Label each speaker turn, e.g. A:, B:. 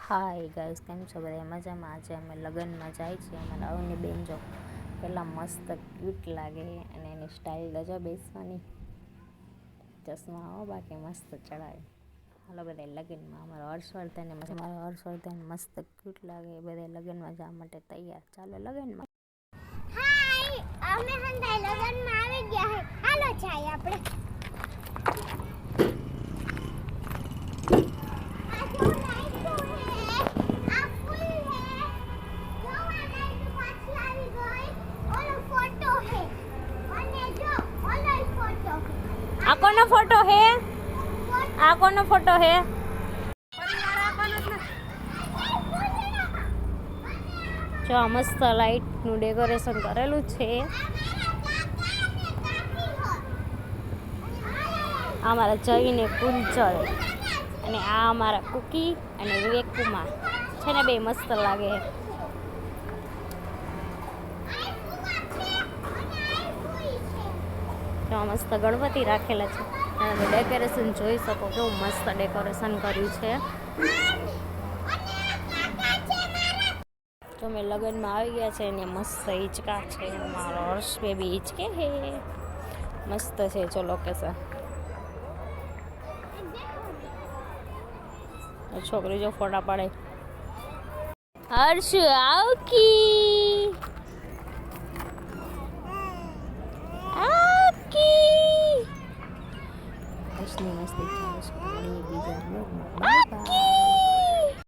A: Hi guys, કેમ છો બધા? મજામાં? આજે અમે લગ્નમાં જાય છીએ. અમારા અવની બેન જો કેટલા મસ્ત ક્યુટ લાગે અને એની સ્ટાઇલ જો બેસવાની, ચશ્મા હો બાકી મસ્ત ચડાવે. હાલો બધા લગ્નમાં. અમારો હર્ષવર્ધન મસ્ત ક્યુટ લાગે. બધા લગ્નમાં જવા માટે તૈયાર. ચાલો લગ્નમાં.
B: હાય, અમે હંધાઈ લગ્નમાં આવી ગયા હે. હાલો જાય આપણે.
A: આ કોનો ફોટો હે? આ કોનો ફોટો હે? જો મસ્ત લાઇટનું ડેકોરેશન કરેલું છે. આ મારા જઈને કુંજલ અને આ અમારા કુકી અને વિવેક કુમાર છે ને, બે મસ્ત લાગે. જો મસ્ત ગણપતિ રાખેલા છે અને ડેકોરેશન જોઈ શકો, કેવું મસ્ત ડેકોરેશન કર્યું છે. તો અમે લગ્નમાં આવી ગયા છે અને મસ્ત હિંચકા છે. મારો હર્ષ બેબી હિંચકે હે, મસ્ત છે. જો લોકેશન, છોકરી જો ફોટા પાડે. હર્ષ આવકી